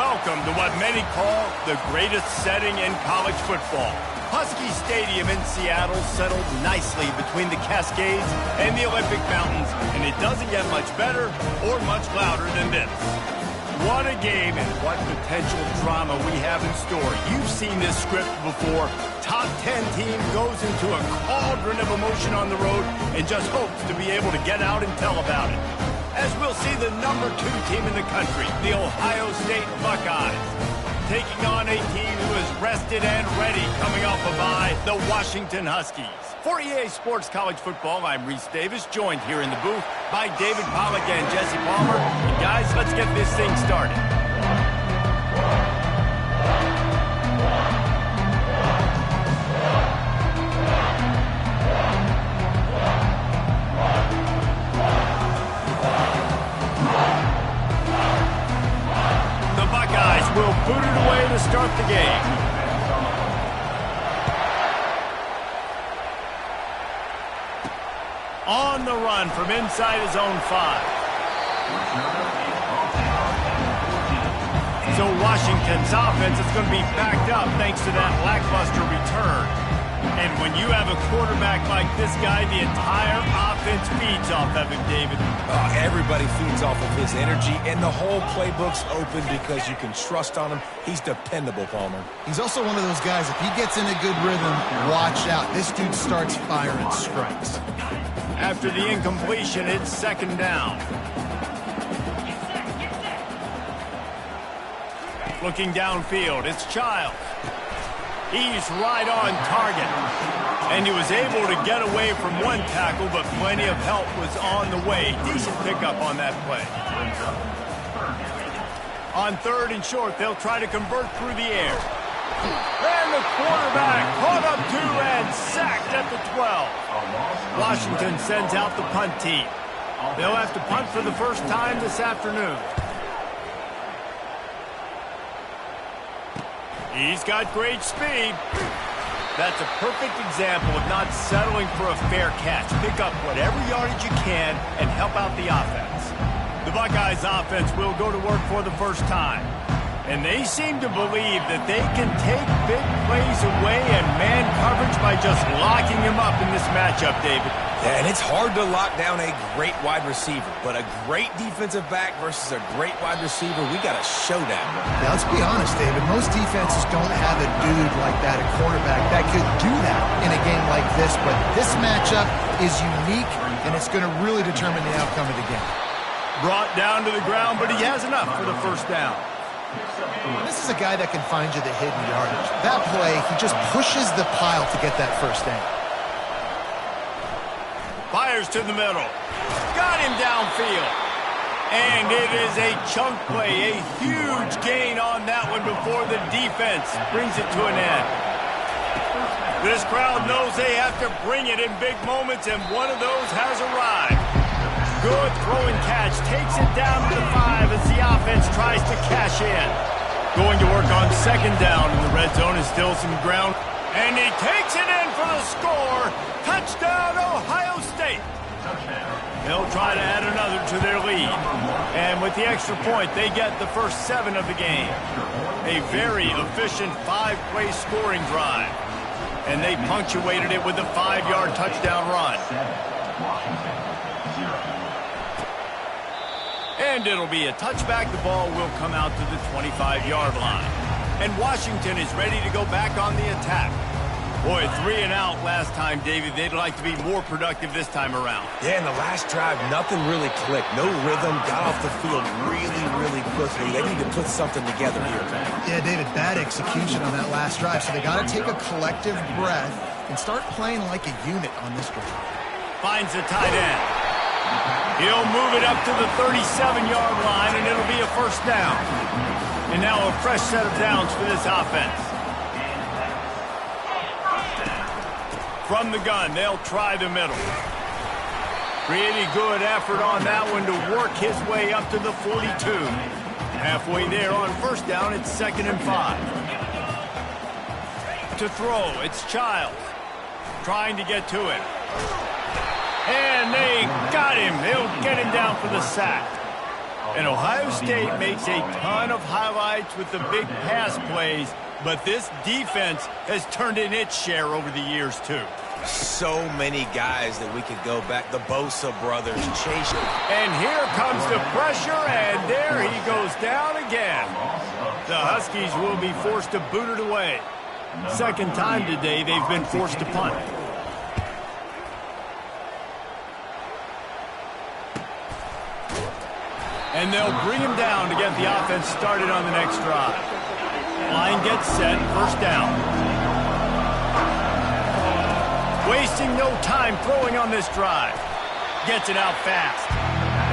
Welcome to what many call the greatest setting in college football. Husky Stadium in Seattle settled nicely between the Cascades and the Olympic Mountains, and it doesn't get much better or much louder than this. What a game and what potential drama we have in store. You've seen this script before. Top 10 team goes into a cauldron of emotion on the road and just hopes to be able to get out and tell about it. As we'll see the number 2 team in the country, the Ohio State Buckeyes, taking on a team who is rested and ready coming off a bye, the Washington Huskies. For EA Sports College Football, I'm Reese Davis, joined here in the booth by David Pollack and Jesse Palmer. And guys, let's get this thing started. The Buckeyes will boot it away to start the game. On the run from inside his own 5. So Washington's offense is going to be backed up thanks to that lackluster return. And when you have a quarterback like this guy, the entire offense feeds off of him, David. Everybody feeds off of his energy, and the whole playbook's open because you can trust on him. He's dependable, Palmer. He's also one of those guys, if he gets in a good rhythm, watch out. This dude starts firing strikes. After the incompletion, it's second down. Looking downfield, it's Childs. He's right on target. And he was able to get away from one tackle, but plenty of help was on the way. Decent pickup on that play. On 3rd and short, they'll try to convert through the air. And the quarterback caught up 2 and sacked at the 12. Washington sends out the punt team. They'll have to punt for the first time this afternoon. He's got great speed. That's a perfect example of not settling for a fair catch. Pick up whatever yardage you can and help out the offense. The Buckeyes offense will go to work for the first time. And they seem to believe that they can take big plays away and man coverage by just locking him up in this matchup, David. Yeah, and it's hard to lock down a great wide receiver, but a great defensive back versus a great wide receiver, we got a showdown. Yeah, let's be honest, David. Most defenses don't have a dude like that, a quarterback, that could do that in a game like this, but this matchup is unique, and it's going to really determine the outcome of the game. Brought down to the ground, but he has enough for the first down. This is a guy that can find you the hidden yardage. That play, he just pushes the pile to get that first down. Fires to the middle. Got him downfield. And it is a chunk play, a huge gain on that one before the defense brings it to an end. This crowd knows they have to bring it in big moments, and one of those has arrived. Good throw and catch, takes it down to the 5 as the offense tries to cash in. Going to work on second down in the red zone is still some ground. And he takes it in for the score. Touchdown, Ohio State. They'll try to add another to their lead. And with the extra point, they get the first 7 of the game. A very efficient 5-play scoring drive. And they punctuated it with a 5-yard touchdown run. And it'll be a touchback. The ball will come out to the 25-yard line. And Washington is ready to go back on the attack. Boy, 3 and out last time, David. They'd like to be more productive this time around. Yeah, in the last drive, nothing really clicked. No rhythm, got off the field really quickly. They need to put something together here. Yeah, David, bad execution on that last drive. So they got to take a collective breath and start playing like a unit on this drive. Finds the tight end. He'll move it up to the 37-yard line, and it'll be a first down. And now a fresh set of downs for this offense. From the gun, they'll try the middle. Pretty good effort on that one to work his way up to the 42. Halfway there on first down, it's 2nd and 5. To throw, it's Childs. Trying to get to it. And they got him. They'll get him down for the sack. And Ohio State makes a ton of highlights with the big pass plays, but this defense has turned in its share over the years, too. So many guys that we could go back. The Bosa brothers, Chase. And here comes the pressure, and there he goes down again. The Huskies will be forced to boot it away. Second time today they've been forced to punt. And they'll bring him down to get the offense started on the next drive. Line gets set, first down. Wasting no time throwing on this drive. Gets it out fast.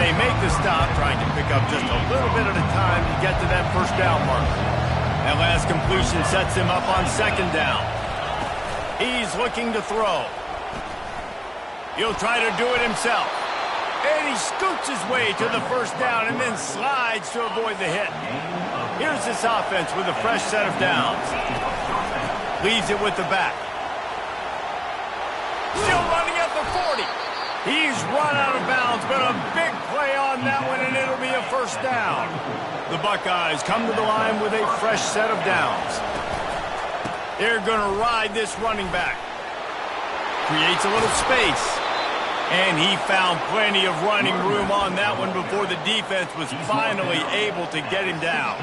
They make the stop, trying to pick up just a little bit at a time to get to that first down mark. That last completion sets him up on second down. He's looking to throw. He'll try to do it himself. And he scoots his way to the first down and then slides to avoid the hit. Here's this offense with a fresh set of downs. Leaves it with the back. Still running at the 40. He's run out of bounds, but a big play on that one, and it'll be a first down. The Buckeyes come to the line with a fresh set of downs. They're going to ride this running back. Creates a little space. And he found plenty of running room on that one before the defense was finally able to get him down.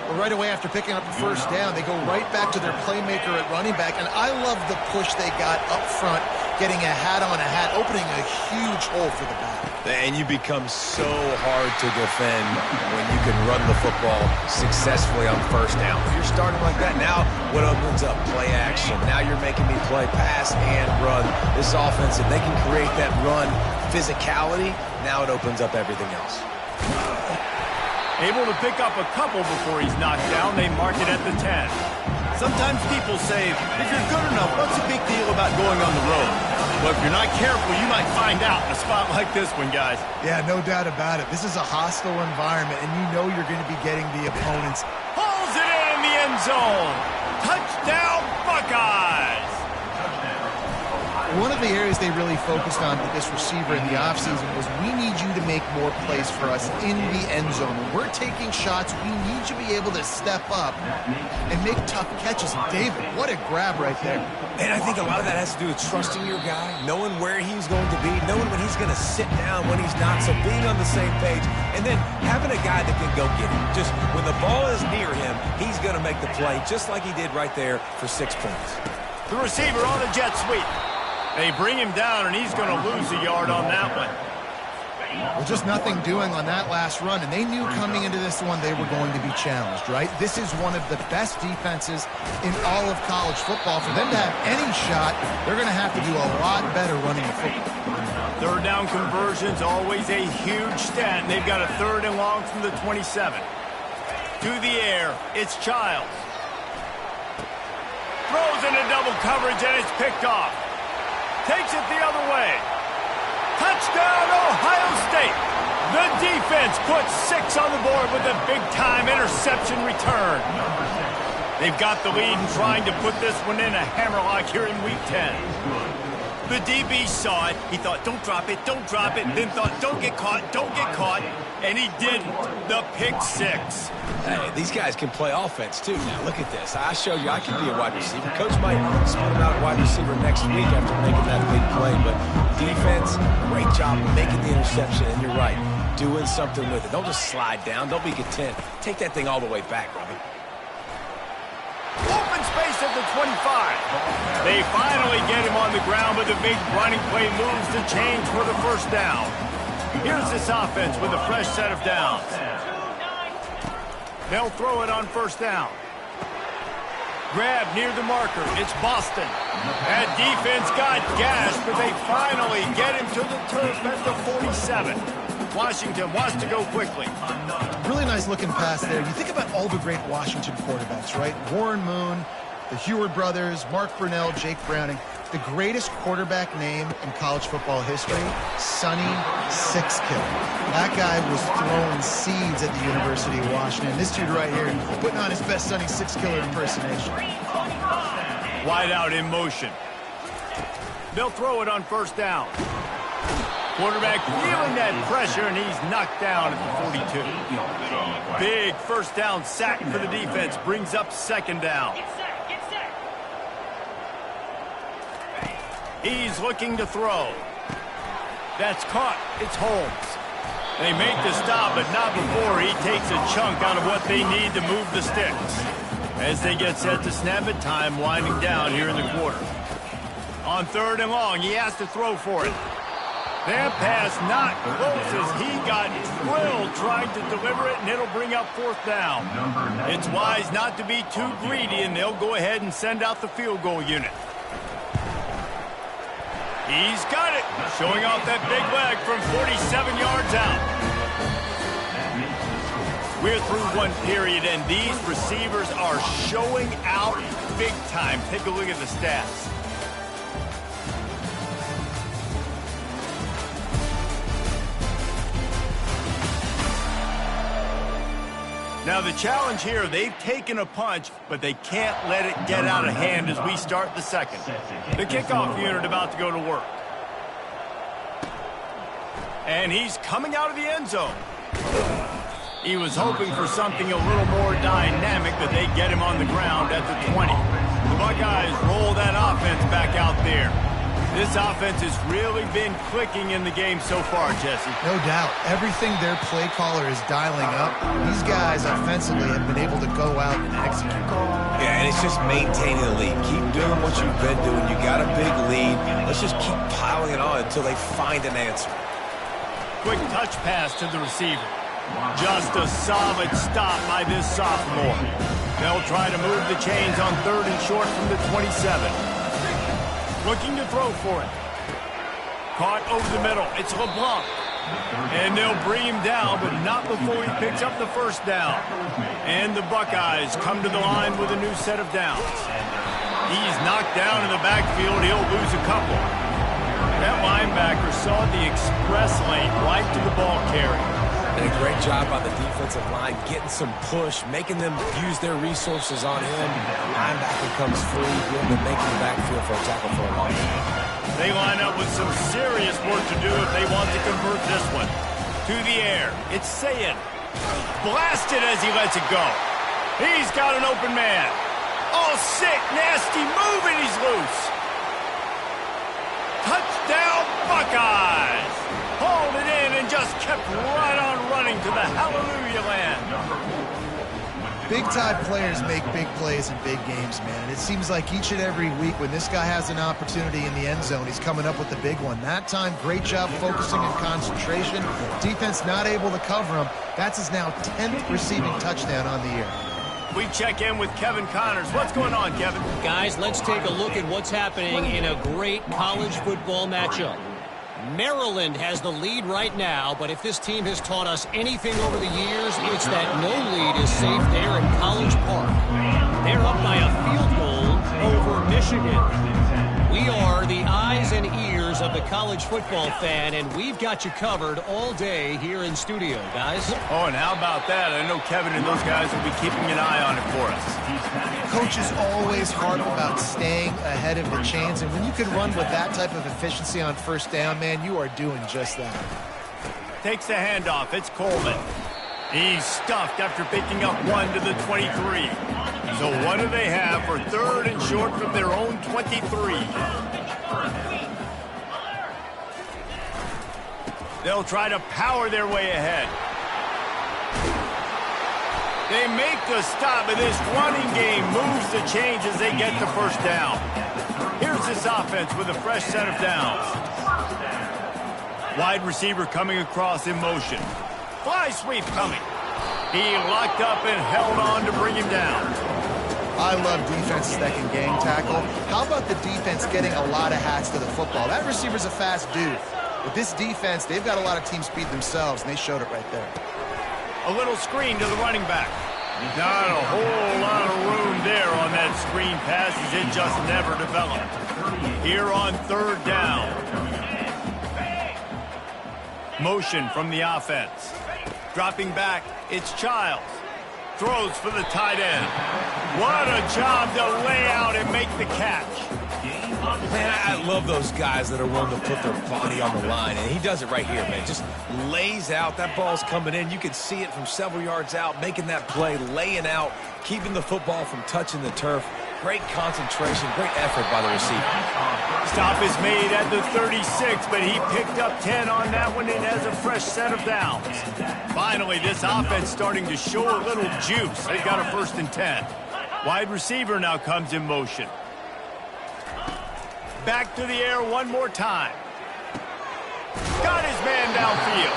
Well, right away after picking up the first down, they go right back to their playmaker at running back. And I love the push they got up front, getting a hat on a hat, opening a huge hole for the back. And you become so hard to defend when you can run the football successfully on first down. If you're starting like that, now what opens up? Play action. Now you're making me play pass and run. This offense, if they can create that run physicality, now it opens up everything else. Able to pick up a couple before he's knocked down. They mark it at the 10. Sometimes people say, if you're good enough, what's the big deal about going on the road? Well, if you're not careful, you might find out in a spot like this one, guys. Yeah, no doubt about it. This is a hostile environment, and you know you're going to be getting the opponents. Pulls it in the end zone. Touchdown, Buckeyes! One of the areas they really focused on with this receiver in the offseason was we need you to make more plays for us in the end zone. When we're taking shots, we need you to be able to step up and make tough catches. And David, what a grab right there. And I think a lot of that has to do with trusting your guy, knowing where he's going to be, knowing when he's going to sit down, when he's not, so being on the same page, and then having a guy that can go get him. Just when the ball is near him, he's going to make the play, just like he did right there for 6 points. The receiver on the jet sweep. They bring him down, and he's going to lose a yard on that one. Well, just nothing doing on that last run, and they knew coming into this one they were going to be challenged, right? This is one of the best defenses in all of college football. For them to have any shot, they're going to have to do a lot better running the football. Third down conversion's always a huge stat, and they've got a third and long from the 27. To the air, it's Childs. Throws into double coverage, and it's picked off. Takes it the other way. Touchdown, Ohio State. The defense puts 6 on the board with a big-time interception return. They've got the lead and trying to put this one in a hammerlock here in Week 10. The DB saw it. He thought, don't drop it, don't drop it. Then thought, don't get caught, don't get caught. And he didn't. The pick 6. Hey, these guys can play offense, too. Now, look at this. I showed you I can be a wide receiver. Coach might split him out at wide receiver next week after making that big play. But defense, great job of making the interception. And you're right, doing something with it. Don't just slide down. Don't be content. Take that thing all the way back, Robbie. Open space at the 25. They finally get him on the ground, but the big running play moves the change for the first down. Here's this offense with a fresh set of downs. They'll throw it on first down. Grab near the marker. It's Boston. That defense got gashed, but they finally get him to the turf at the 47. Washington wants to go quickly. Really nice looking pass there. You think about all the great Washington quarterbacks, right? Warren Moon, the Heward brothers, Mark Brunell, Jake Browning. The greatest quarterback name in college football history, Sonny Sixkill. That guy was throwing seeds at the University of Washington. This dude right here putting on his best Sonny Sixkiller impersonation. Wide out in motion. They'll throw it on first down. Quarterback feeling that pressure, and he's knocked down at the 42. Big first down sack for the defense. Brings up second down. He's looking to throw. That's caught. It's Holmes. They make the stop, but not before he takes a chunk out of what they need to move the sticks. As they get set to snap it, time winding down here in the quarter. On third and long, he has to throw for it. That pass not close as he got drilled trying to deliver it, and it'll bring up fourth down. It's wise not to be too greedy, and they'll go ahead and send out the field goal unit. He's got it, showing off that big leg from 47 yards out. We're through one period, and these receivers are showing out big time. Take a look at the stats. Now the challenge here, they've taken a punch, but they can't let it get out of hand as we start the second. The kickoff unit about to go to work. And he's coming out of the end zone. He was hoping for something a little more dynamic, but they get him on the ground at the 20. The Buckeyes roll that offense back out there. This offense has really been clicking in the game so far, Jesse. No doubt. Everything their play caller is dialing up, these guys offensively have been able to go out and execute. Yeah, and it's just maintaining the lead. Keep doing what you've been doing. You got a big lead. Let's just keep piling it on until they find an answer. Quick touch pass to the receiver. Just a solid stop by this sophomore. They'll try to move the chains on third and short from the 27. Looking to throw for it. Caught over the middle. It's LeBlanc. And they'll bring him down, but not before he picks up the first down. And the Buckeyes come to the line with a new set of downs. He's knocked down in the backfield. He'll lose a couple. That linebacker saw the express lane right to the ball carrier. And a great job by the defensive line, getting some push, making them use their resources on him. Linebacker comes free, able to make the backfield for a tackle for a loss. They line up with some serious work to do if they want to convert this one. To the air, it's Sayin. Blasted as he lets it go. He's got an open man. Oh, sick, nasty move, and he's loose. Touchdown, Buckeyes! Hauled it in and just kept right on running to the hallelujah land. Big-time players make big plays in big games, man. And it seems like each and every week when this guy has an opportunity in the end zone, he's coming up with the big one. That time, great job focusing and concentration. Defense not able to cover him. That's his now 10th receiving touchdown on the year. We check in with Kevin Connors. What's going on, Kevin? Guys, let's take a look at what's happening in a great college football matchup. Maryland has the lead right now, but if this team has taught us anything over the years, it's that no lead is safe there in College Park. They're up by a field goal over Michigan. We are the eyes and ears of the college football fan, and we've got you covered all day here in studio, guys. Oh, and how about that? I know Kevin and those guys will be keeping an eye on it for us. Coaches always harp about staying ahead of the chains, and when you can run with that type of efficiency on first down, man, you are doing just that. Takes the handoff. It's Coleman. He's stuffed after picking up one to the 23. So what do they have for third and short from their own 23? They'll try to power their way ahead. They make the stop, and this running game moves the chains as they get the first down. Here's this offense with a fresh set of downs. Wide receiver coming across in motion. Fly sweep coming. He locked up and held on to bring him down. I love defenses that can gang tackle. How about the defense getting a lot of hats to the football? That receiver's a fast dude. With this defense, they've got a lot of teams beat themselves, and they showed it right there. A little screen to the running back. Not a whole lot of room there on that screen pass as it just never developed. Here on third down. Motion from the offense. Dropping back, it's Childs. Throws for the tight end. What a job to lay out and make the catch. Man, I love those guys that are willing to put their body on the line, and he does it right here, man. Just lays out. That ball's coming in. You can see it from several yards out, making that play, laying out, keeping the football from touching the turf. Great concentration, great effort by the receiver. Stop is made at the 36, but he picked up 10 on that one and has a fresh set of downs. Finally, this offense starting to show a little juice. They've got a 1st and 10. Wide receiver now comes in motion. Back to the air one more time. Got his man downfield.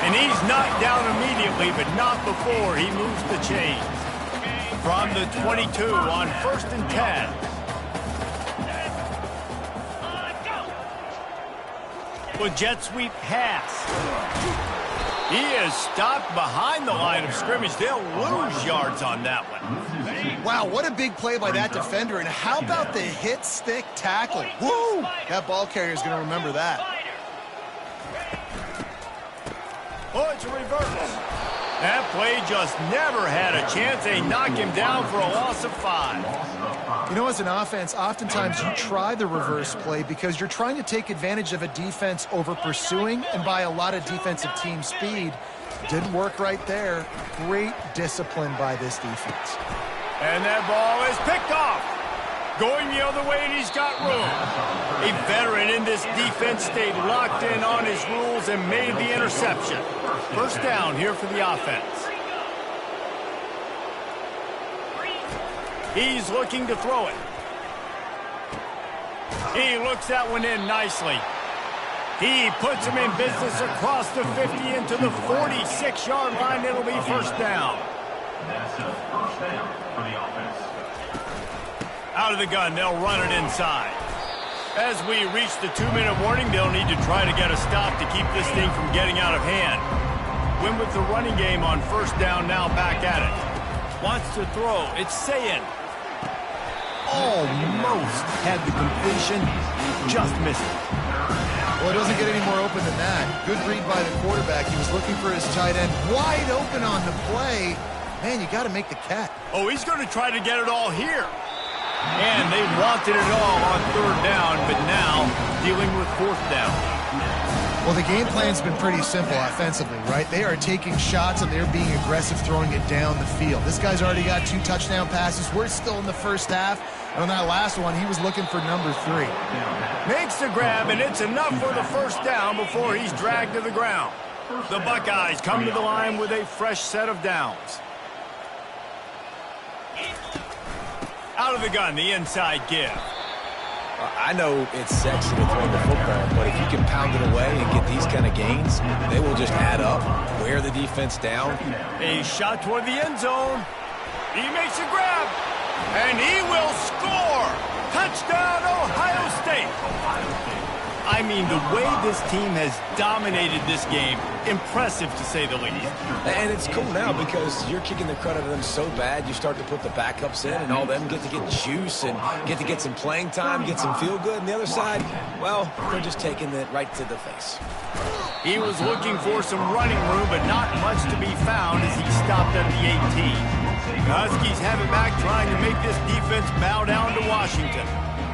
And he's knocked down immediately, but not before he moves the chains. From the 22 on 1st and 10. With jet sweep pass. He is stopped behind the line of scrimmage. They'll lose yards on that one. Wow, what a big play by that defender. And how about the hit stick tackle? Woo! That ball carrier is going to remember that. Oh, it's a reverse. That play just never had a chance. They knock him down for a loss of 5. You know, as an offense, oftentimes you try the reverse play because you're trying to take advantage of a defense over pursuing and by a lot of defensive team speed. Didn't work right there. Great discipline by this defense. And that ball is picked off. Going the other way, and he's got room. A veteran in this defense stayed locked in on his rules and made the interception. 1st down here for the offense. He's looking to throw it. He looks that one in nicely. He puts him in business across the 50 into the 46-yard line. It'll be 1st down. That's a 1st down for the offense. Out of the gun, they'll run it inside. As we reach the 2-minute warning, they'll need to try to get a stop to keep this thing from getting out of hand. Win with the running game on 1st down, now back at it. Wants to throw. It's Sayin. Almost had the completion. Just missed it. Well, it doesn't get any more open than that. Good read by the quarterback. He was looking for his tight end wide open on the play. Man, you got to make the catch. Oh, he's going to try to get it all here. And they wanted it all on 3rd down, but now dealing with 4th down. Well, the game plan's been pretty simple offensively, right? They are taking shots and they're being aggressive throwing it down the field. This guy's already got 2 touchdown passes. We're still in the 1st half. And on that last one, he was looking for number 3. Makes the grab, and it's enough for the 1st down before he's dragged to the ground. The Buckeyes come to the line with a fresh set of downs. Out of the gun, the inside give. I know it's sexy to throw the football, but if you can pound it away and get these kind of gains, they will just add up, wear the defense down. A shot toward the end zone. He makes a grab, and he will score. Touchdown, Ohio State. I mean, the way this team has dominated this game, impressive to say the least. And it's cool now because you're kicking the crud out of them so bad, you start to put the backups in, and all them get to get juice and get to get some playing time, get some feel good. And the other side, well, they're just taking it right to the face. He was looking for some running room, but not much to be found as he stopped at the 18. The Huskies have it back, trying to make this defense bow down to Washington.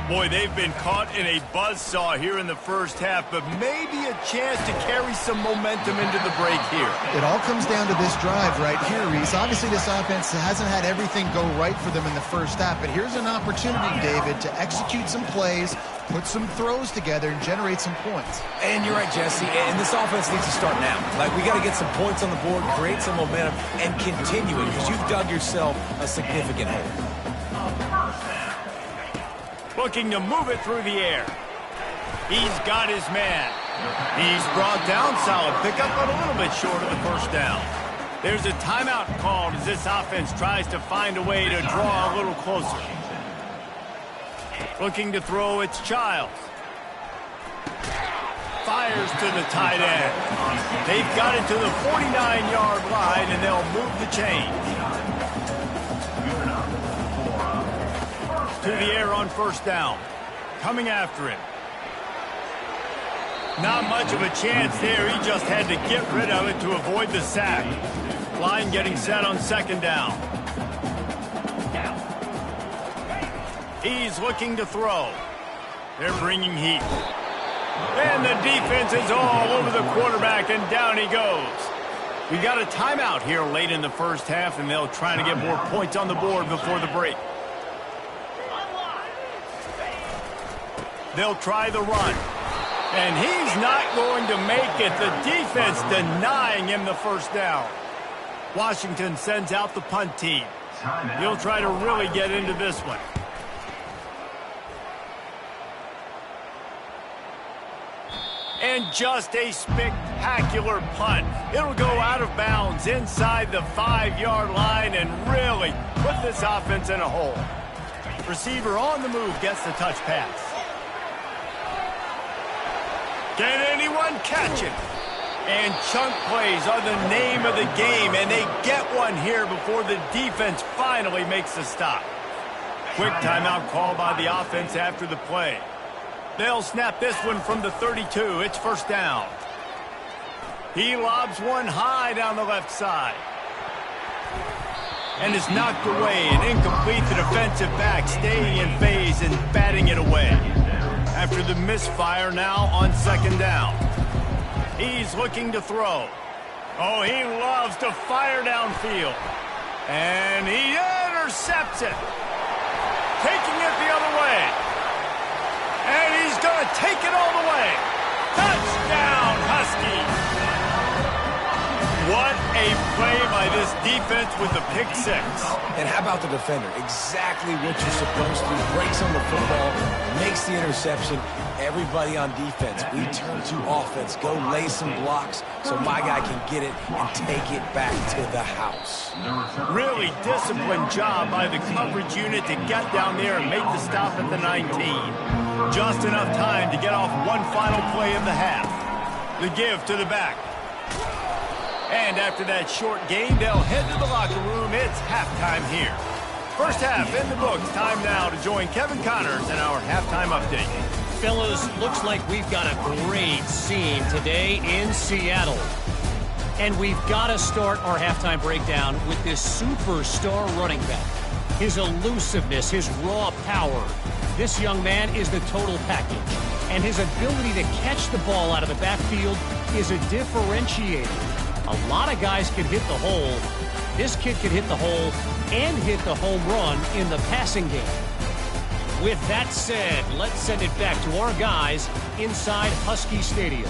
Boy, they've been caught in a buzzsaw here in the 1st half, but maybe a chance to carry some momentum into the break here. It all comes down to this drive right here, Reese. Obviously, this offense hasn't had everything go right for them in the 1st half, but here's an opportunity, David, to execute some plays, put some throws together, and generate some points. And you're right, Jesse, and this offense needs to start now. Like, we got to get some points on the board, create some momentum, and continue it, because you've dug yourself a significant hole. Looking to move it through the air. He's got his man. He's brought down, solid pickup, but a little bit short of the 1st down. There's a timeout called as this offense tries to find a way to draw a little closer. Looking to throw, it's Childs. Fires to the tight end. They've got it to the 49-yard line, and they'll move the chains. To the air on 1st down. Coming after him. Not much of a chance there. He just had to get rid of it to avoid the sack. Line getting set on 2nd down. He's looking to throw. They're bringing heat. And the defense is all over the quarterback, and down he goes. We got a timeout here late in the first half, and they'll try to get more points on the board before the break. They'll try the run. And he's not going to make it. The defense denying him the first down. Washington sends out the punt team. He'll try to really get into this one. And just a spectacular punt. It'll go out of bounds inside the 5-yard line and really put this offense in a hole. Receiver on the move gets the touch pass. Can anyone catch it? And chunk plays are the name of the game, and they get one here before the defense finally makes a stop. Quick timeout call by the offense after the play. They'll snap this one from the 32. It's first down. He lobs one high down the left side. And is knocked away and incomplete. The defensive back staying in phase and batting it away. After the misfire now on second down. He's looking to throw. Oh, he loves to fire downfield. And he intercepts it. Taking it the other way. And he's going to take it all the way. Touchdown, Huskies. What a play by this defense with the pick six. And how about the defender? Exactly what you're supposed to. Breaks on the football, makes the interception. Everybody on defense, we turn to offense. Go lay some blocks so my guy can get it and take it back to the house. Really disciplined job by the coverage unit to get down there and make the stop at the 19. Just enough time to get off one final play of the half. The give to the back. And after that short game, they'll head to the locker room. It's halftime here. First half in the books. Time now to join Kevin Connors in our halftime update. Fellas, looks like we've got a great scene today in Seattle. And we've got to start our halftime breakdown with this superstar running back. His elusiveness, his raw power. This young man is the total package. And his ability to catch the ball out of the backfield is a differentiator. A lot of guys can hit the hole. This kid can hit the hole and hit the home run in the passing game. With that said, let's send it back to our guys inside Husky Stadium.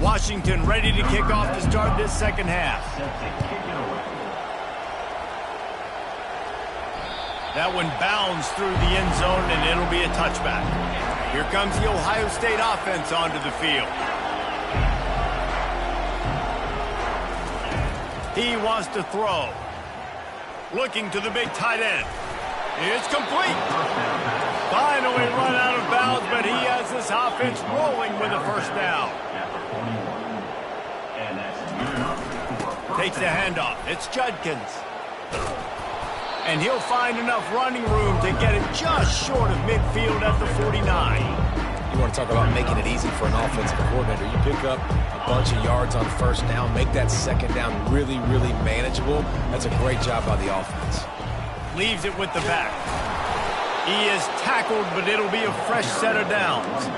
Washington ready to kick off to start this second half. That one bounds through the end zone, and it'll be a touchback. Here comes the Ohio State offense onto the field. He wants to throw. Looking to the big tight end. It's complete. Finally run out of bounds, but he has this offense rolling with a first down. Takes the handoff. It's Judkins. And he'll find enough running room to get it just short of midfield at the 49. You want to talk about making it easy for an offensive coordinator. You pick up a bunch of yards on first down, make that second down really, really manageable. That's a great job by the offense. Leaves it with the back. He is tackled, but it'll be a fresh set of downs.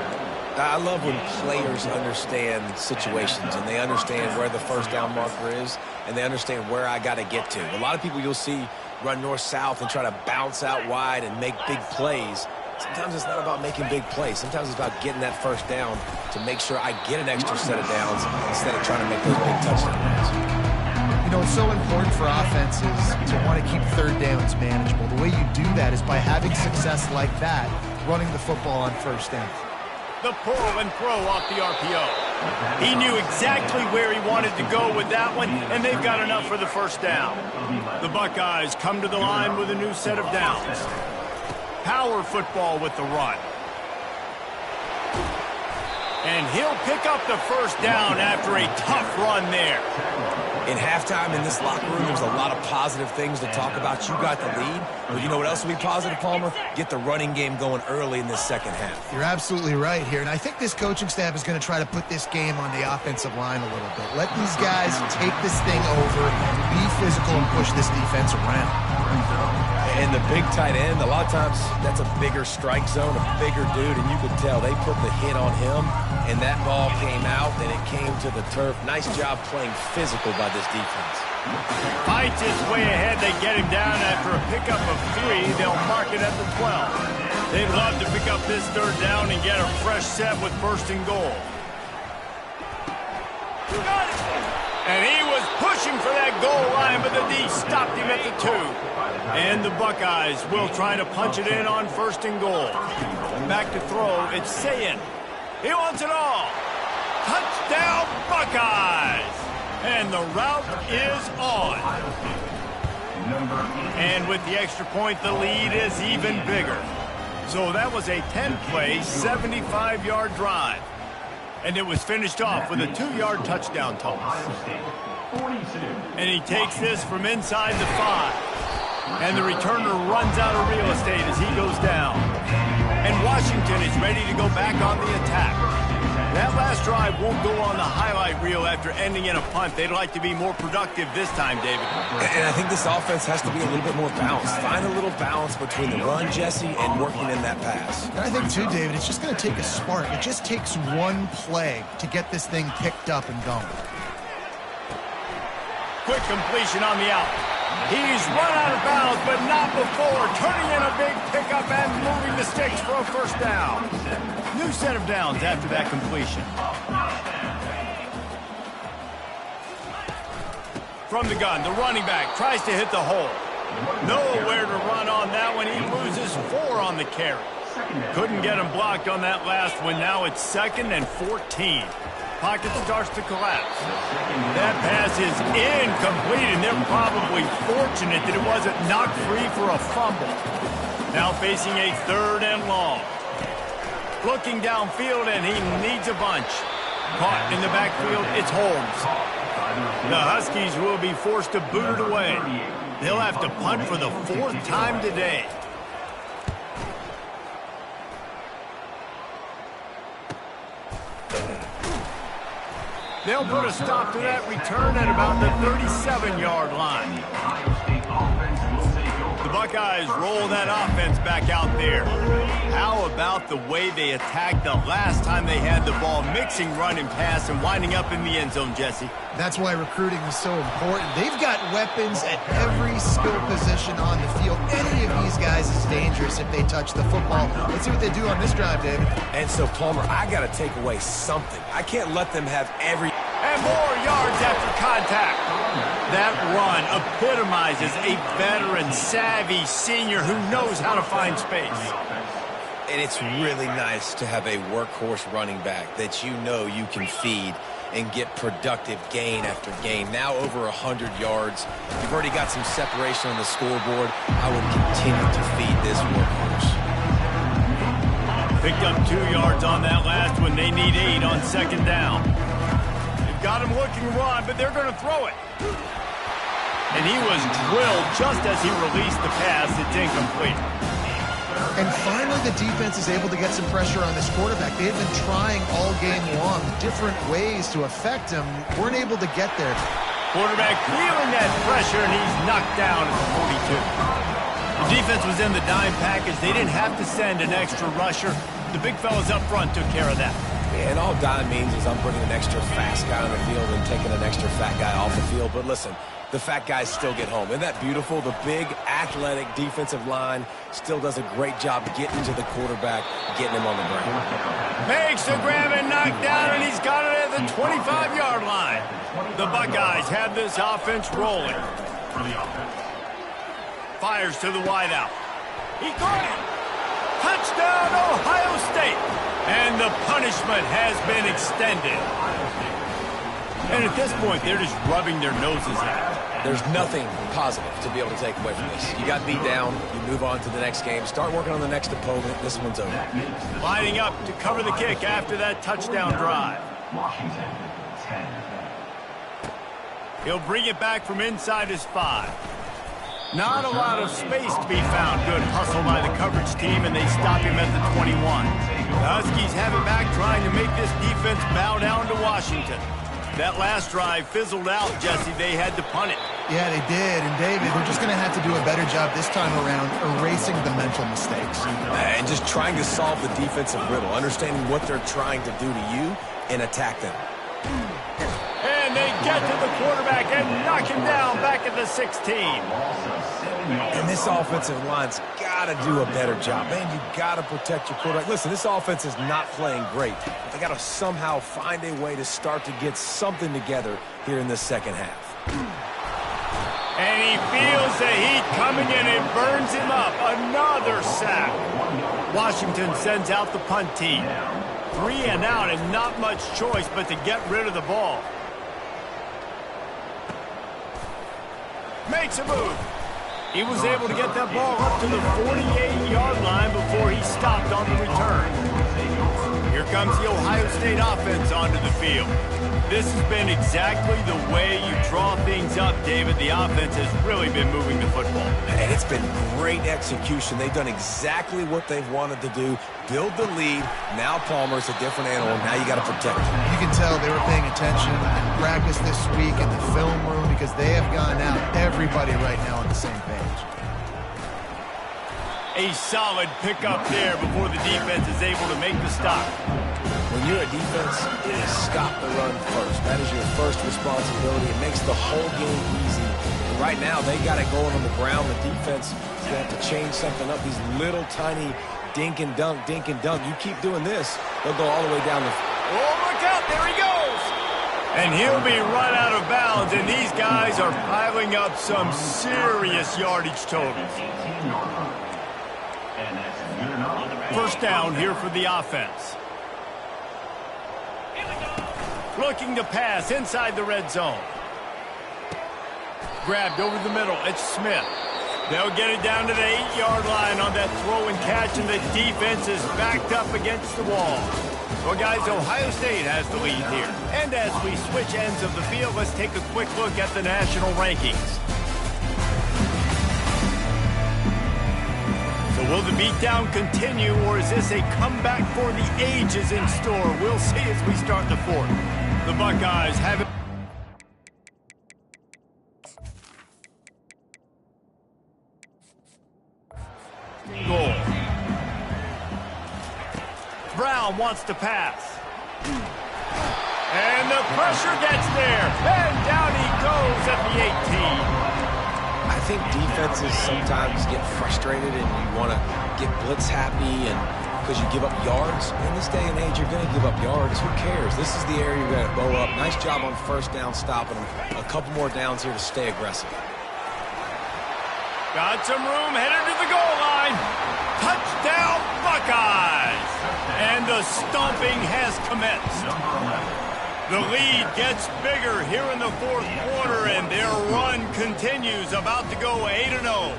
I love when players understand situations and they understand where the first down marker is and they understand where I got to get to. A lot of people you'll see run north-south and try to bounce out wide and make big plays. Sometimes it's not about making big plays. Sometimes it's about getting that first down to make sure I get an extra set of downs instead of trying to make those big touchdown runs. You know, it's so important for offenses to want to keep third downs manageable. The way you do that is by having success like that, running the football on first down. The pull and throw off the RPO. He knew exactly where he wanted to go with that one, and they've got enough for the first down. The Buckeyes come to the line with a new set of downs. Power football with the run. And he'll pick up the first down after a tough run there. In halftime in this locker room, there's a lot of positive things to talk about. You got the lead. But you know what else will be positive, Palmer? Get the running game going early in this second half. You're absolutely right here. And I think this coaching staff is going to try to put this game on the offensive line a little bit. Let these guys take this thing over, be physical, and push this defense around. And the big tight end, a lot of times that's a bigger strike zone, a bigger dude, and you could tell they put the hit on him, and that ball came out, and it came to the turf. Nice job playing physical by this defense. Fights his way ahead. They get him down after a pickup of 3. They'll mark it at the 12. They'd love to pick up this third down and get a fresh set with first and goal. You got it! And he was pushing for that goal line, but the D stopped him at the 2. And the Buckeyes will try to punch it in on first and goal. Back to throw, it's Sayin. He wants it all. Touchdown, Buckeyes! And the route is on. And with the extra point, the lead is even bigger. So that was a 10-play, 75-yard drive. And it was finished off with a 2-yard touchdown toss. And he takes this from inside the 5. And the returner runs out of real estate as he goes down. And Washington is ready to go back on the attack. That last drive won't go on the highlight reel after ending in a punt. They'd like to be more productive this time, David. And I think this offense has to be a little bit more balanced. Find a little balance between the run, Jesse, and working in that pass. And I think, too, David, it's just going to take a spark. It just takes one play to get this thing picked up and going. Quick completion on the out. He's run out of bounds, but not before turning in a big pickup and moving the sticks for a first down. New set of downs after that completion. From the gun, the running back tries to hit the hole. Nowhere to run on that one. He loses 4 on the carry. Couldn't get him blocked on that last one. Now it's 2nd and 14. Pocket starts to collapse. That pass is incomplete, and they're probably fortunate that it wasn't knocked free for a fumble. Now facing a 3rd and long. Looking downfield, and he needs a bunch. Caught in the backfield, it's Holmes. The Huskies will be forced to boot it away. They'll have to punt for the 4th time today. They'll put a stop to that return at about the 37-yard line. The Buckeyes roll that offense back out there. How about the way they attacked the last time they had the ball, mixing run and pass and winding up in the end zone, Jesse? That's why recruiting is so important. They've got weapons at every skill position on the field. Any of these guys is dangerous if they touch the football. Let's see what they do on this drive, David. And so, Palmer, I got to take away something. I can't let them have every... And more yards after contact. That run epitomizes a veteran, savvy senior who knows how to find space. And it's really nice to have a workhorse running back that you know you can feed and get productive gain after gain. Now over 100 yards. You've already got some separation on the scoreboard. I would continue to feed this workhorse. Picked up 2 yards on that last one. They need 8 on 2nd down. They've got him looking run, but they're going to throw it. And he was drilled just as he released the pass. It's incomplete. And finally, the defense is able to get some pressure on this quarterback. They had been trying all game long different ways to affect him. Weren't able to get there. Quarterback feeling that pressure, and he's knocked down at the 42. The defense was in the dime package. They didn't have to send an extra rusher. The big fellas up front took care of that. Yeah, and all dime means is I'm bringing an extra fast guy on the field and taking an extra fat guy off the field. But listen, the fat guys still get home. Isn't that beautiful? The big, athletic defensive line still does a great job getting to the quarterback, getting him on the ground. Makes the grab and knock down, and he's got it at the 25-yard line. The Buckeyes have this offense rolling. Fires to the wideout. He caught it. Touchdown, Ohio State. And the punishment has been extended. And at this point, they're just rubbing their noses at it. There's nothing positive to be able to take away from this. You got beat down, you move on to the next game, start working on the next opponent. This one's over. Lining up to cover the kick after that touchdown drive. Washington, 10. He'll bring it back from inside his 5. Not a lot of space to be found. Good hustle by the coverage team, and they stop him at the 21. The Huskies have it back, trying to make this defense bow down to Washington. That last drive fizzled out, Jesse. They had to punt it. Yeah, they did. And, David, they're just going to have to do a better job this time around erasing the mental mistakes. And just trying to solve the defensive riddle, understanding what they're trying to do to you and attack them. And they get to the quarterback and knock him down back at the 16. And this offensive line's got to do a better job. Man, you got to protect your quarterback. Listen, this offense is not playing great. They got to somehow find a way to start to get something together here in the second half. And he feels the heat coming in and burns him up. Another sack. Washington sends out the punt team. 3 and out and not much choice but to get rid of the ball. Makes a move. He was able to get that ball up to the 48-yard line before he stopped on the return. Here comes the Ohio State offense onto the field. This has been exactly the way you draw things up, David. The offense has really been moving the football. And it's been great execution. They've done exactly what they've wanted to do. Build the lead. Now Palmer's a different animal. Now you got to protect him. You can tell they were paying attention in practice this week in the film room because they have gone out, everybody right now on the same page. A solid pickup there before the defense is able to make the stop. When you're a defense, it is stop the run first. That is your first responsibility. It makes the whole game easy. And right now, they got it going on the ground. The defense is going to have to change something up. These little tiny dink and dunk, dink and dunk. You keep doing this, they'll go all the way down the... Oh, look out. There he goes. And he'll be run out of bounds. And these guys are piling up some serious yardage totals. First down here for the offense. Looking to pass inside the red zone. Grabbed over the middle. It's Smith. They'll get it down to the 8-yard line on that throw and catch, and the defense is backed up against the wall. Well, guys, Ohio State has the lead here. And as we switch ends of the field, let's take a quick look at the national rankings. So will the beatdown continue, or is this a comeback for the ages in store? We'll see as we start the fourth. The Buckeyes have it. Goal. Brown wants to pass. And the pressure gets there. And down he goes at the 18. I think defenses sometimes get frustrated and you want to get blitz happy and because you give up yards. In this day and age, you're going to give up yards. Who cares? This is the area you're going to bow up. Nice job on first down stopping them. A couple more downs here to stay aggressive. Got some room, headed to the goal line. Touchdown, Buckeyes! And the stomping has commenced. The lead gets bigger here in the fourth quarter, and their run continues, about to go 8-0.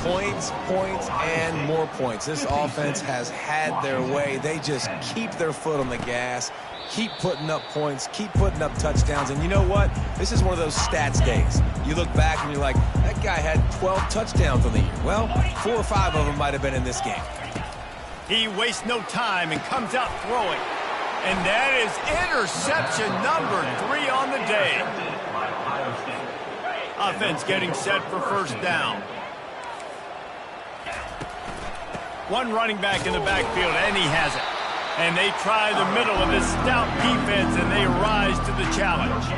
Points, points, and more points. This offense has had their way. They just keep their foot on the gas, keep putting up points, keep putting up touchdowns. And you know what? This is one of those stats days. You look back and you're like, that guy had 12 touchdowns on the year. Well, 4 or 5 of them might have been in this game. He wastes no time and comes out throwing. And that is interception number 3 on the day. Offense getting set for first down. One running back in the backfield, and he has it. And they try the middle of this stout defense, and they rise to the challenge.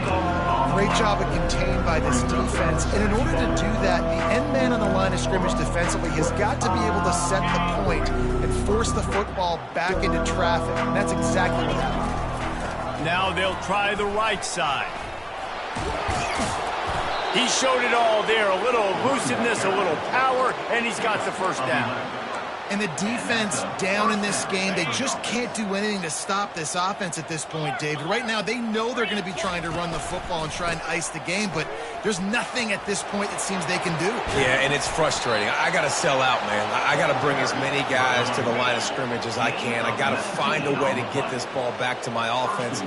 Great job of contained by this defense. And in order to do that, the end man on the line of scrimmage defensively has got to be able to set the point and force the football back into traffic. And that's exactly what happened. Now they'll try the right side. He showed it all there. A little elusiveness, a little power, and he's got the first down. And the defense down in this game, they just can't do anything to stop this offense at this point, David. Right now, they know they're going to be trying to run the football and try and ice the game, but there's nothing at this point it seems they can do. Yeah, and it's frustrating. I got to sell out, man. I got to bring as many guys to the line of scrimmage as I can. I got to find a way to get this ball back to my offense.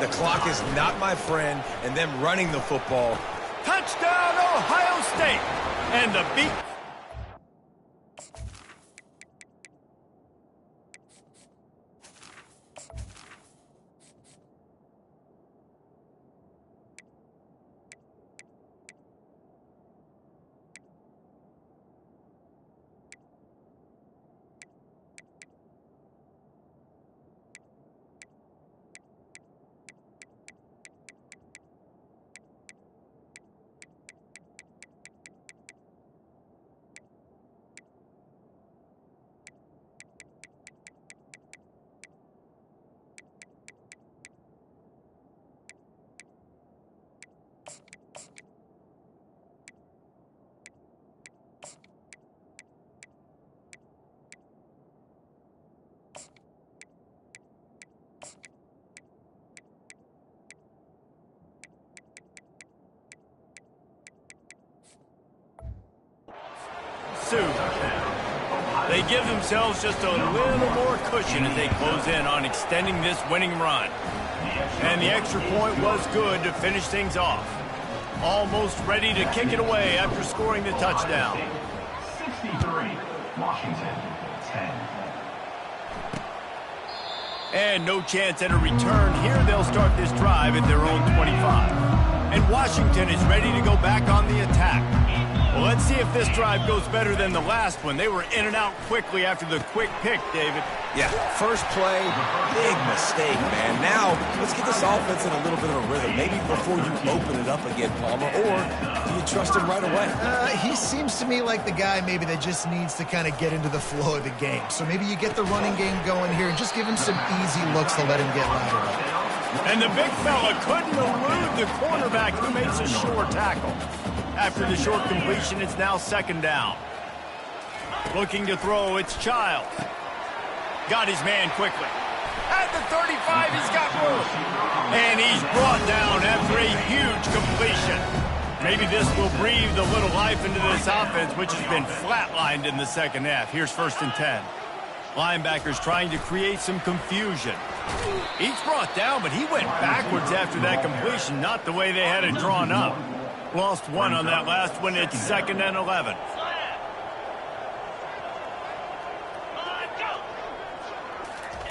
The clock is not my friend, and them running the football. Touchdown, Ohio State! And the beat. They give themselves just a little more cushion as they close in on extending this winning run. And the extra point was good to finish things off. Almost ready to kick it away after scoring the touchdown. 63, Washington, 10. And no chance at a return here. They'll start this drive at their own 25. And Washington is ready to go back on the attack. Well, let's see if this drive goes better than the last one. They were in and out quickly after the quick pick, David. Yeah, first play, big mistake, man. Now, let's get this offense in a little bit of a rhythm. Maybe before you open it up again, Palmer, or do you trust him right away? He seems to me like the guy maybe that just needs to kind of get into the flow of the game. So maybe you get the running game going here and just give him some easy looks to let him get lateral. And the big fella couldn't elude the cornerback who makes a sure tackle. After the short completion, it's now second down. Looking to throw, it's Childs. Got his man quickly. At the 35, he's got room. And he's brought down after a huge completion. Maybe this will breathe a little life into this offense, which has been flatlined in the second half. Here's 1st and 10. Linebackers trying to create some confusion. He's brought down, but he went backwards after that completion, not the way they had it drawn up. Lost one on that last one. It's 2nd and 11.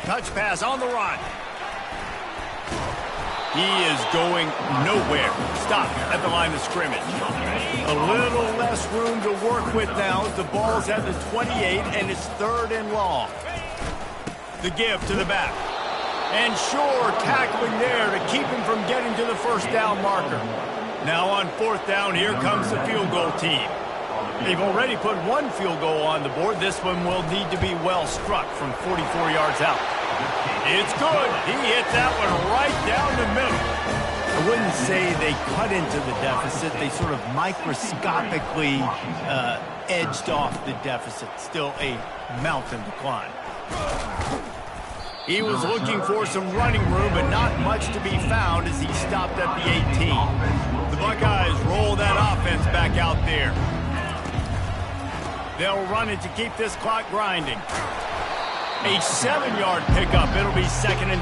Touch pass on the run. He is going nowhere. Stop at the line of scrimmage. A little less room to work with now as the ball's at the 28 and it's 3rd and long. The give to the back. And Shore tackling there to keep him from getting to the first down marker. Now on 4th down, here comes the field goal team. They've already put one field goal on the board. This one will need to be well struck from 44 yards out. It's good. He hit that one right down the middle. I wouldn't say they cut into the deficit. They sort of microscopically edged off the deficit. Still a mountain to climb. He was looking for some running room, but not much to be found as he stopped at the 18. The Buckeyes roll that offense back out there. They'll run it to keep this clock grinding. A 7-yard pickup. It'll be 2nd and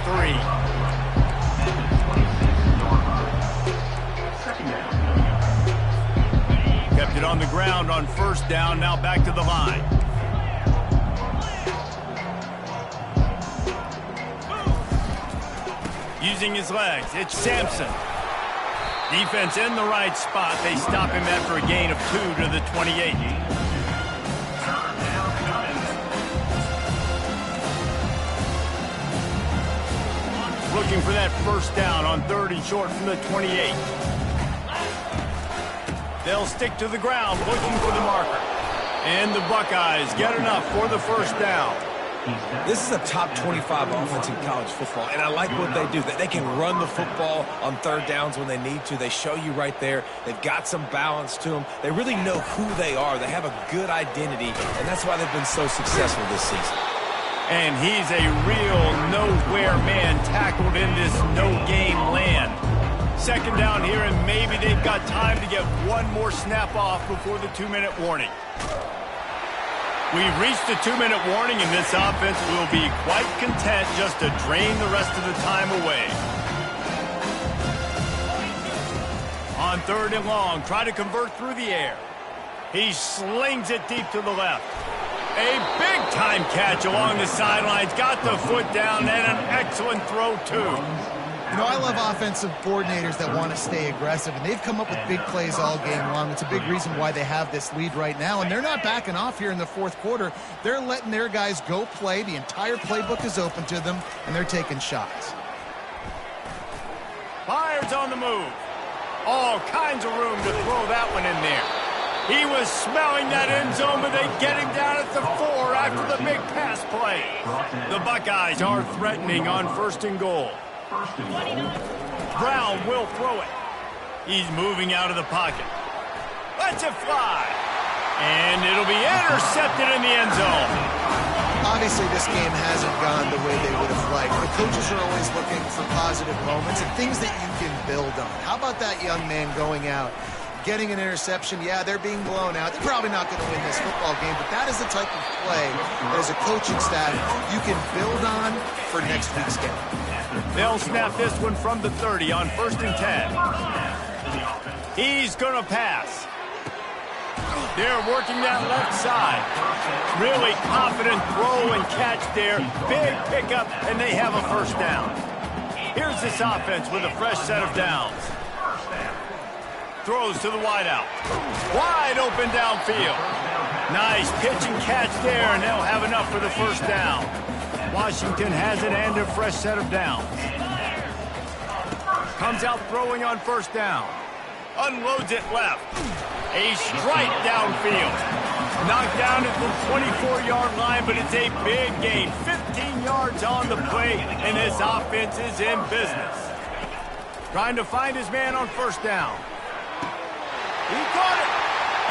3. Kept it on the ground on 1st down. Now back to the line. Using his legs, it's Sampson. Defense in the right spot. They stop him after a gain of 2 to the 28. Looking for that 1st down on 3rd and short from the 28. They'll stick to the ground looking for the marker. And the Buckeyes get enough for the 1st down. This is a top 25 offense in college football, and I like what they do. They can run the football on third downs when they need to. They show you right there. They've got some balance to them. They really know who they are. They have a good identity, and that's why they've been so successful this season. And he's a real nowhere man tackled in this no-game land. Second down here, and maybe they've got time to get one more snap off before the 2-minute warning. We've reached the 2-minute warning, and this offense will be quite content just to drain the rest of the time away. On 3rd and long, try to convert through the air. He slings it deep to the left. A big-time catch along the sidelines. Got the foot down, and an excellent throw, too. You know, I love offensive coordinators that want to stay aggressive, and they've come up with big plays all game long. It's a big reason why they have this lead right now, and they're not backing off here in the 4th quarter. They're letting their guys go play. The entire playbook is open to them, and they're taking shots. Fires on the move. All kinds of room to throw that one in there. He was smelling that end zone, but they get him down at the 4 after the big pass play. The Buckeyes are threatening on 1st and goal. Brown will throw it. He's moving out of the pocket. Lets it fly. And it'll be intercepted in the end zone. Obviously, this game hasn't gone the way they would have liked. The coaches are always looking for positive moments and things that you can build on. How about that young man going out, getting an interception? Yeah, they're being blown out. They're probably not going to win this football game, but that is the type of play that as a coaching staff you can build on for next week's game. They'll snap this one from the 30 on 1st and 10. He's going to pass. They're working that left side. Really confident throw and catch there. Big pickup, and they have a 1st down. Here's this offense with a fresh set of downs. Throws to the wideout. Wide open downfield. Nice pitch and catch there, and they'll have enough for the 1st down. Washington has it and a fresh set of downs. Comes out throwing on 1st down. Unloads it left. A strike downfield. Knocked down at the 24-yard line, but it's a big gain. 15 yards on the play, and this offense is in business. Trying to find his man on 1st down. He caught it.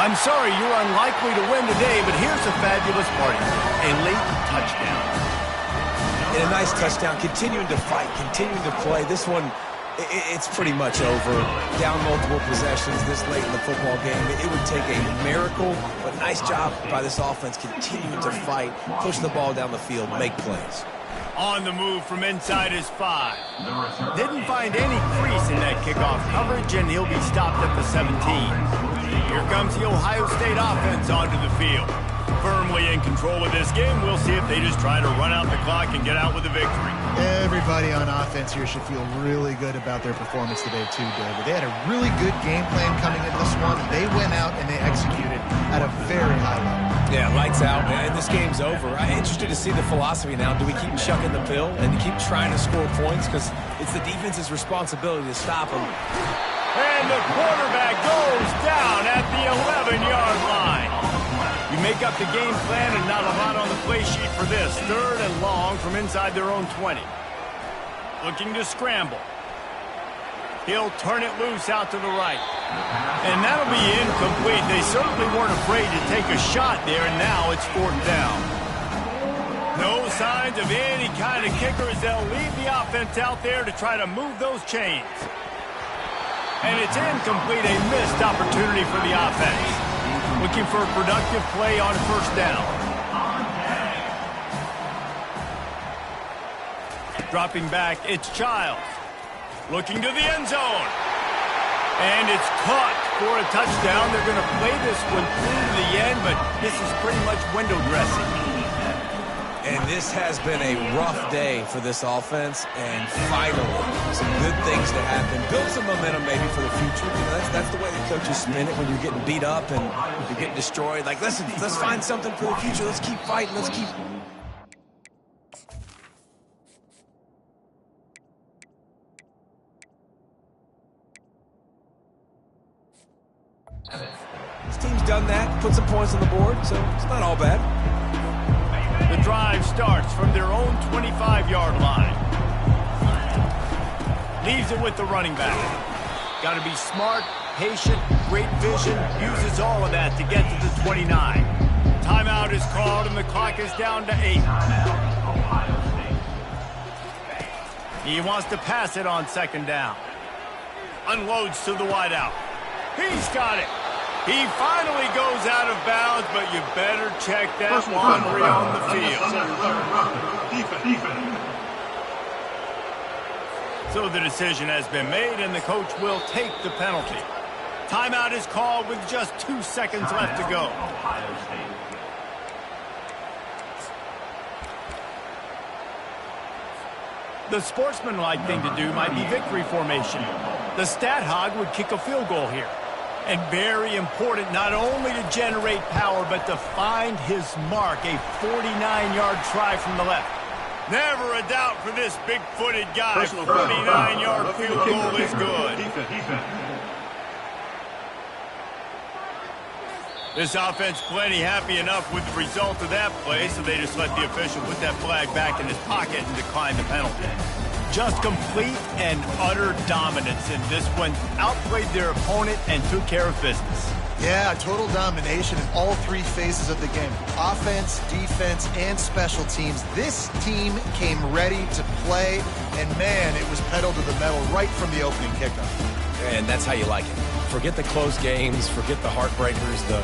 I'm sorry, you're unlikely to win today, but here's the fabulous part. A late touchdown. And a nice touchdown, continuing to fight, continuing to play. This one, it's pretty much over. Down multiple possessions this late in the football game. It would take a miracle, but nice job by this offense continuing to fight, push the ball down the field, make plays. On the move from inside his 5. Didn't find any crease in that kickoff coverage, and he'll be stopped at the 17. Here comes the Ohio State offense onto the field. Firmly in control of this game. We'll see if they just try to run out the clock and get out with a victory. Everybody on offense here should feel really good about their performance today too, David. They had a really good game plan coming into this one. They went out and they executed at a very high level. Yeah, lights out, man. This game's over. I'm interested to see the philosophy now. Do we keep chucking the pill and keep trying to score points? Because it's the defense's responsibility to stop them. And the quarterback goes down at the 11-yard line. You make up the game plan and not a lot on the play sheet for this. 3rd and long from inside their own 20. Looking to scramble. He'll turn it loose out to the right. And that'll be incomplete. They certainly weren't afraid to take a shot there, and now it's 4th down. No signs of any kind of kickers. They'll leave the offense out there to try to move those chains. And it's incomplete, a missed opportunity for the offense. Looking for a productive play on 1st down. Dropping back, it's Childs. Looking to the end zone. And it's caught for a touchdown. They're going to play this one through to the end, but this is pretty much window dressing. And this has been a rough day for this offense, and finally, some good things to happen. Build some momentum maybe for the future. You know, that's the way the coaches spin it when you're getting beat up and you're getting destroyed. Like, listen, let's find something for the future. Let's keep fighting. Let's keep... This team's done that, put some points on the board, so it's not all bad. The drive starts from their own 25-yard line. Leaves it with the running back. Got to be smart, patient, great vision, uses all of that to get to the 29. Timeout is called, and the clock is down to 8. He wants to pass it on second down. Unloads to the wideout. He's got it. He finally goes out of bounds, but you better check that laundry on the field. So the decision has been made, and the coach will take the penalty. Timeout is called with just 2 seconds left to go. The sportsmanlike thing to do might be victory formation. The stat hog would kick a field goal here. And very important not only to generate power, but to find his mark, a 49-yard try from the left. Never a doubt for this big-footed guy. 49-yard field goal is good. This offense plenty happy enough with the result of that play, so they just let the official put that flag back in his pocket and decline the penalty. Just complete and utter dominance in this one. Outplayed their opponent and took care of business. Yeah, total domination in all 3 phases of the game. Offense, defense, and special teams. This team came ready to play, and man, it was pedal to the metal right from the opening kickoff. And that's how you like it. Forget the close games, forget the heartbreakers, this